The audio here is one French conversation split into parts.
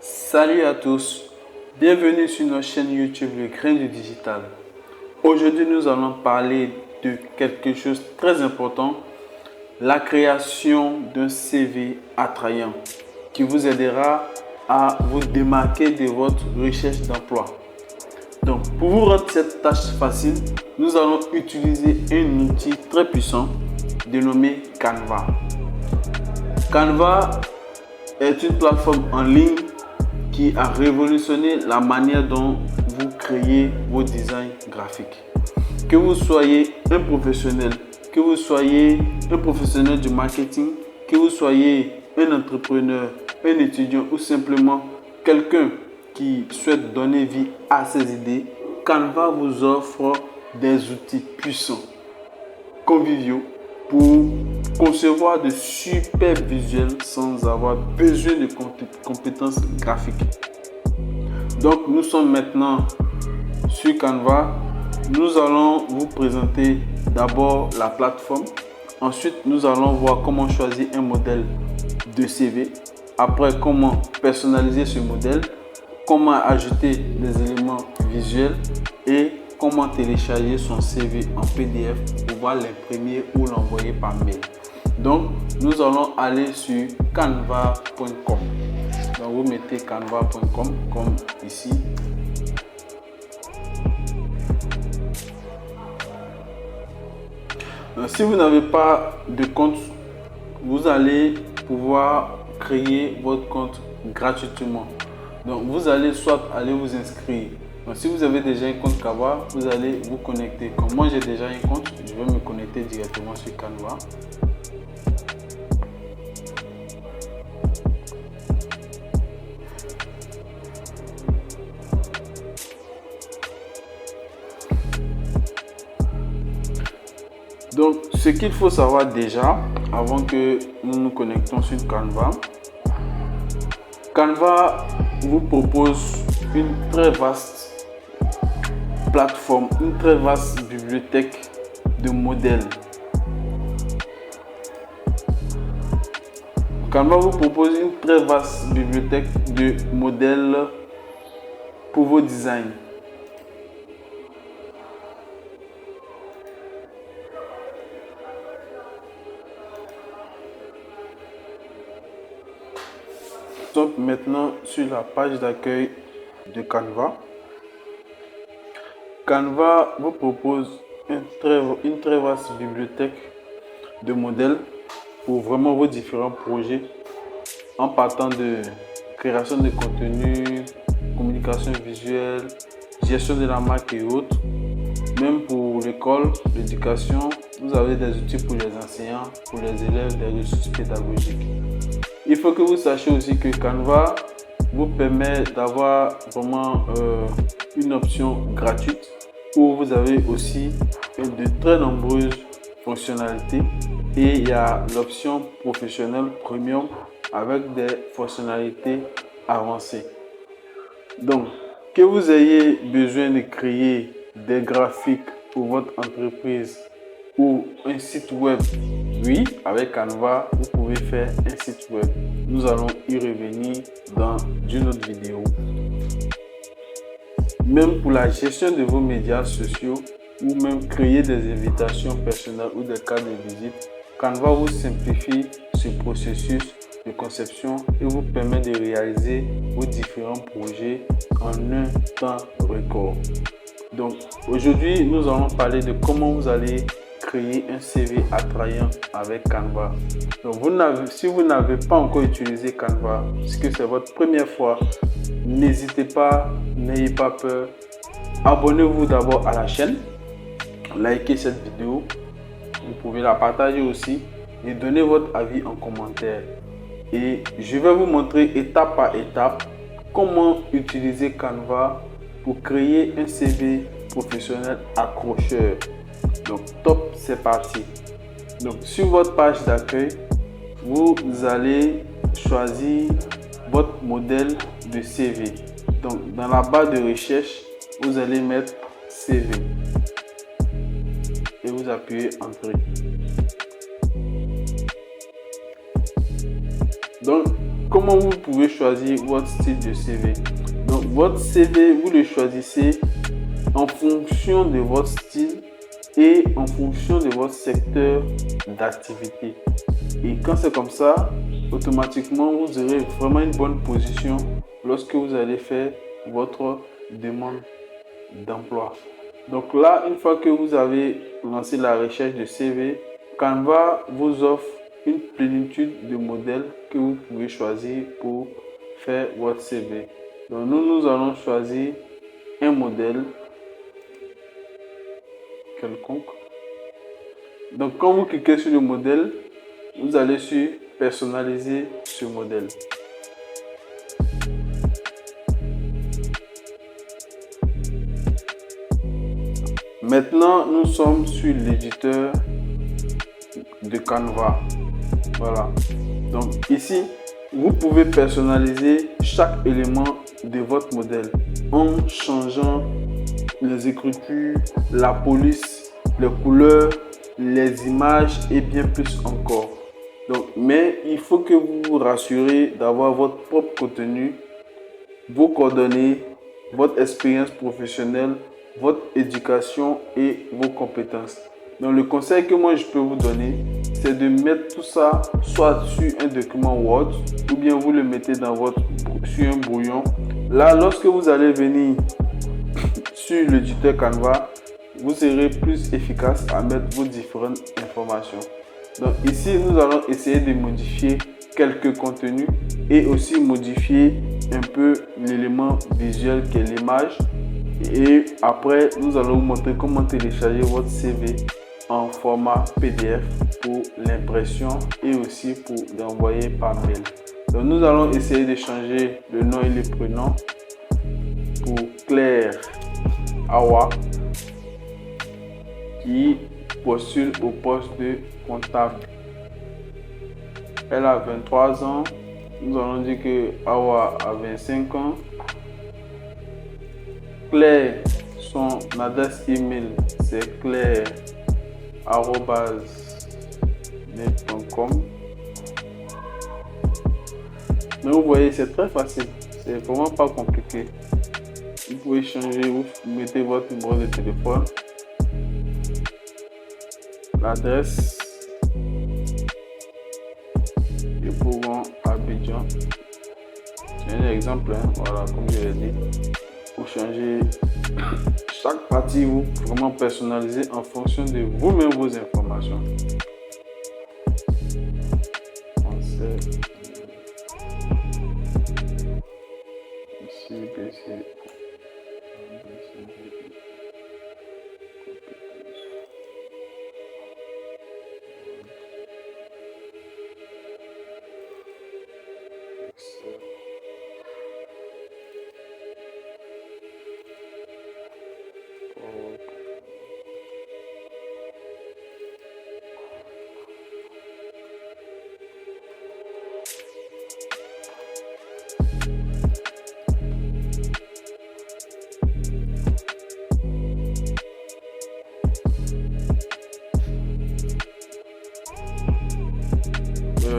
Salut à tous, bienvenue sur notre chaîne YouTube Le Grain du Digital. Aujourd'hui, nous allons parler de quelque chose de très important, la création d'un CV attrayant qui vous aidera à vous démarquer de votre recherche d'emploi. Donc, pour vous rendre cette tâche facile, nous allons utiliser un outil très puissant dénommé Canva. Canva est une plateforme en ligne qui a révolutionné la manière dont vous créez vos designs graphiques. Que vous soyez un professionnel, que vous soyez un professionnel du marketing, que vous soyez un entrepreneur, un étudiant ou simplement quelqu'un qui souhaite donner vie à ses idées, Canva vous offre des outils puissants, conviviaux, pour concevoir de super visuels sans avoir besoin de compétences graphiques. Donc nous sommes maintenant sur Canva. Nous allons vous présenter d'abord la plateforme. Ensuite, nous allons voir comment choisir un modèle de CV. Après, comment personnaliser ce modèle, comment ajouter des éléments visuels et comment télécharger son CV en PDF pour pouvoir l'imprimer ou l'envoyer par mail. Donc, nous allons aller sur canva.com. Donc, vous mettez canva.com comme ici. Donc, si vous n'avez pas de compte, vous allez pouvoir créer votre compte gratuitement. Donc, vous allez soit aller vous inscrire. Donc, si vous avez déjà un compte Canva, vous allez vous connecter. Comme moi, j'ai déjà un compte, je vais me connecter directement sur Canva. Donc, ce qu'il faut savoir déjà, avant que nous nous connectons sur Canva, Canva vous propose une très vaste plateforme, une très vaste bibliothèque de modèles. Canva vous propose une très vaste bibliothèque de modèles pour vos designs. Nous sommes maintenant sur la page d'accueil de Canva. Canva vous propose une très vaste bibliothèque de modèles pour vraiment vos différents projets, en partant de création de contenu, communication visuelle, gestion de la marque et autres. Même pour l'école, l'éducation, vous avez des outils pour les enseignants, pour les élèves, des ressources pédagogiques. Il faut que vous sachiez aussi que Canva vous permet d'avoir vraiment une option gratuite où vous avez aussi de très nombreuses fonctionnalités, et il y a l'option professionnelle premium avec des fonctionnalités avancées. Donc, que vous ayez besoin de créer des graphiques pour votre entreprise ou un site web, oui, avec Canva, vous pouvez faire un site web. Nous allons y revenir dans une autre vidéo. Même pour la gestion de vos médias sociaux ou même créer des invitations personnelles ou des cartes de visite, Canva vous simplifie ce processus de conception et vous permet de réaliser vos différents projets en un temps record. Donc aujourd'hui, nous allons parler de comment vous allez créer un CV attrayant avec Canva. Donc si vous n'avez pas encore utilisé Canva, puisque c'est votre première fois, n'hésitez pas, n'ayez pas peur. Abonnez-vous d'abord à la chaîne, likez cette vidéo, vous pouvez la partager aussi et donner votre avis en commentaire. Et je vais vous montrer étape par étape comment utiliser Canva pour créer un CV professionnel accrocheur. Donc top, c'est parti. Donc sur votre page d'accueil, vous allez choisir votre modèle de CV. Donc dans la barre de recherche, vous allez mettre CV et vous appuyez Entrée. Donc comment vous pouvez choisir votre style de CV? Donc, votre CV, vous le choisissez en fonction de votre style et en fonction de votre secteur d'activité. Et quand c'est comme ça, automatiquement, vous aurez vraiment une bonne position lorsque vous allez faire votre demande d'emploi. Donc là, une fois que vous avez lancé la recherche de CV, Canva vous offre une plénitude de modèles que vous pouvez choisir pour faire votre CV. Donc nous allons choisir un modèle quelconque. Donc quand vous cliquez sur le modèle, vous allez sur personnaliser ce modèle. Maintenant, nous sommes sur l'éditeur de Canva. Voilà. Donc ici, vous pouvez personnaliser chaque élément de votre modèle en changeant les écritures, la police, les couleurs, les images et bien plus encore. Donc, mais il faut que vous vous rassurez d'avoir votre propre contenu, vos coordonnées, votre expérience professionnelle, votre éducation et vos compétences. Donc le conseil que moi je peux vous donner, c'est de mettre tout ça soit sur un document Word ou bien vous le mettez sur un brouillon. Là, lorsque vous allez venir sur l'éditeur Canva, vous serez plus efficace à mettre vos différentes informations. Donc ici, nous allons essayer de modifier quelques contenus et aussi modifier un peu l'élément visuel qui est l'image. Et après, nous allons vous montrer comment télécharger votre CV en format PDF pour l'impression et aussi pour l'envoyer par mail. Donc nous allons essayer de changer le nom et le prénom pour Claire Awa qui postule au poste de comptable. Elle a 23 ans. Nous allons dire que Awa a 25 ans. Claire, son adresse email c'est claire@net.com. Mais vous voyez, c'est très facile, c'est vraiment pas compliqué. Vous pouvez changer, vous mettez votre numéro de téléphone, l'adresse de Bourgon Abidjan. C'est un exemple, hein, voilà, comme je l'ai dit. Vous changez chaque partie, vous vraiment personnalisez en fonction de vous-même vos informations. Français, ici, BC.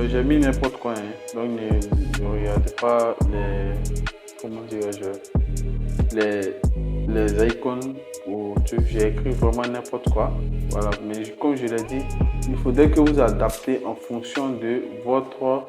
J'ai mis n'importe quoi, hein. Donc ne regardez pas les icônes ou j'ai écrit vraiment n'importe quoi. Voilà, mais comme je l'ai dit, il faudrait que vous adaptez en fonction de votre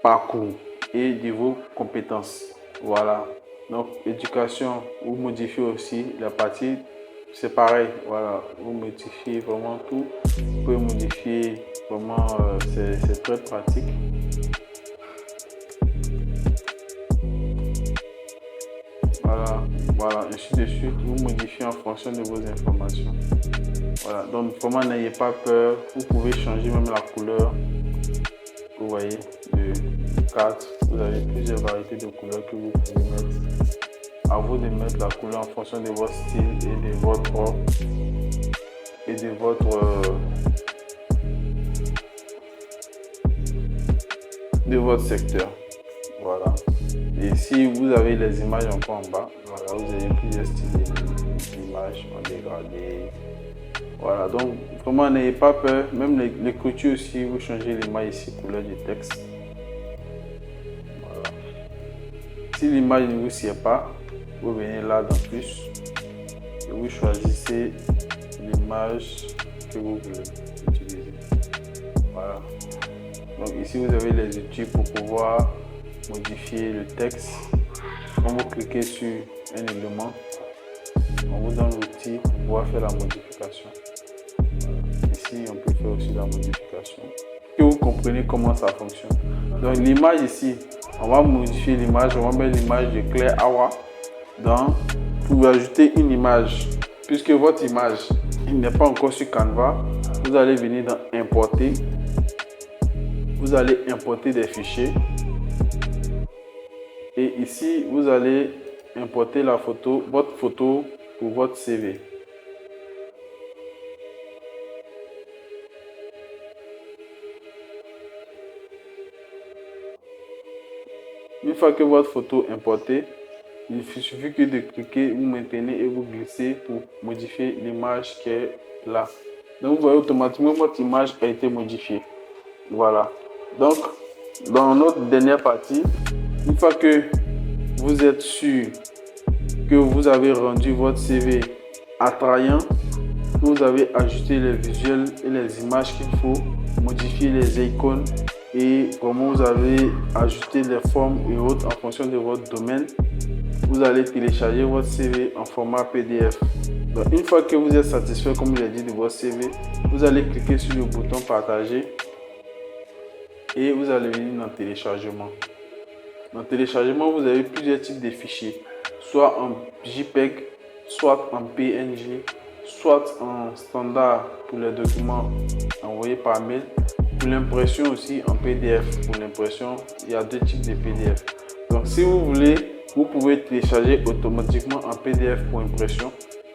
parcours et de vos compétences. Voilà, donc éducation, vous modifiez aussi la partie, c'est pareil. Voilà, vous modifiez vraiment tout. Vous pouvez modifier vraiment, c'est très pratique. Voilà, ainsi de suite, vous modifiez en fonction de vos informations. Voilà, donc vraiment n'ayez pas peur, vous pouvez changer même la couleur. Vous voyez, de 4, vous avez plusieurs variétés de couleurs que vous pouvez mettre. À vous de mettre la couleur en fonction de votre style et de votre secteur. Voilà. Et si vous avez les images encore en bas, voilà, vous avez plusieurs styles d'images en dégradé. Voilà, donc vraiment n'ayez pas peur, même l'écriture aussi, vous changez l'image ici, couleur du texte. Si l'image ne vous sied pas, vous venez là dans plus et vous choisissez l'image que vous voulez utiliser. Voilà. Donc ici, vous avez les outils pour pouvoir modifier le texte. Quand vous cliquez sur un élément, on vous donne l'outil pour pouvoir faire la modification. Voilà. Ici, on peut faire aussi la modification. Que vous comprenez comment ça fonctionne. Donc l'image ici, on va modifier l'image, on va mettre l'image de Claire Awa pour ajouter une image. Puisque votre image n'est pas encore sur Canva, vous allez venir dans importer. Vous allez importer des fichiers. Et ici, vous allez importer la photo, votre photo pour votre CV. Une fois que votre photo est importée, il suffit que de cliquer, vous maintenez et vous glissez pour modifier l'image qui est là. Donc vous voyez automatiquement votre image a été modifiée. Voilà. Donc dans notre dernière partie, une fois que vous êtes sûr que vous avez rendu votre CV attrayant, vous avez ajouté les visuels et les images qu'il faut, modifier les icônes et comment vous avez ajouté les formes et autres en fonction de votre domaine, vous allez télécharger votre CV en format PDF. Donc une fois que vous êtes satisfait, comme je l'ai dit, de votre CV, vous allez cliquer sur le bouton partager et vous allez venir dans téléchargement. Dans téléchargement, vous avez plusieurs types de fichiers, soit en JPEG, soit en PNG, soit en standard pour les documents envoyés par mail. Pour l'impression aussi en PDF. Pour l'impression, il y a deux types de PDF. Donc si vous voulez, vous pouvez télécharger automatiquement en PDF pour impression.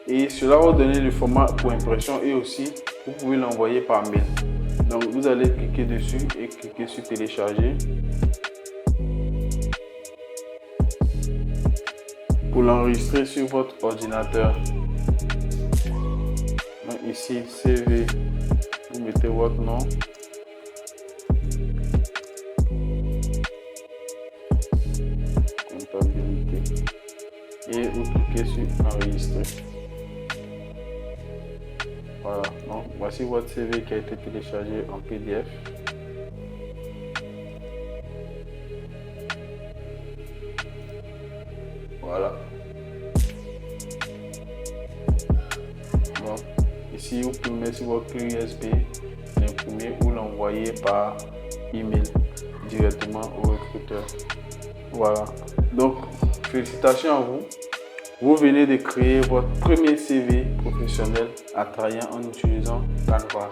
Et cela va vous donner le format pour impression et aussi vous pouvez l'envoyer par mail. Donc vous allez cliquer dessus et cliquer sur télécharger. Pour l'enregistrer sur votre ordinateur. Donc ici, CV, vous mettez votre nom. Comptabilité. Et vous cliquez sur enregistrer. Voilà, donc voici votre CV qui a été téléchargé en PDF. Voilà. Donc, ici, vous pouvez mettre sur votre clé USB, l'imprimer ou l'envoyer par email directement au recruteur. Voilà. Donc, félicitations à vous. Vous venez de créer votre premier CV professionnel attrayant en utilisant Canva.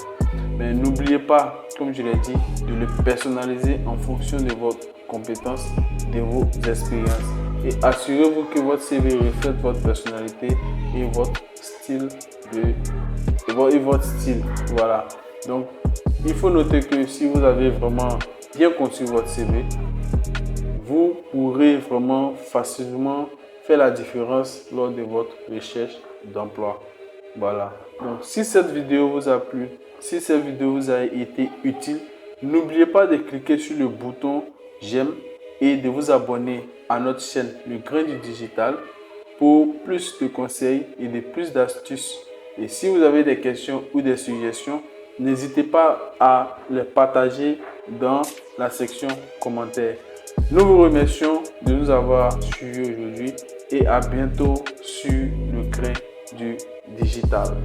Mais n'oubliez pas, comme je l'ai dit, de le personnaliser en fonction de vos compétences, de vos expériences. Et assurez-vous que votre CV reflète votre personnalité et votre style. Voilà. Donc, il faut noter que si vous avez vraiment bien conçu votre CV, vous pourrez vraiment facilement faire la différence lors de votre recherche d'emploi. Voilà. Donc, si cette vidéo vous a plu, si cette vidéo vous a été utile, n'oubliez pas de cliquer sur le bouton j'aime et de vous abonner à notre chaîne Le Grain du Digital pour plus de conseils et de plus d'astuces. Et si vous avez des questions ou des suggestions, n'hésitez pas à les partager dans la section commentaires. Nous vous remercions de nous avoir suivis aujourd'hui et à bientôt sur Le Grain du Digital.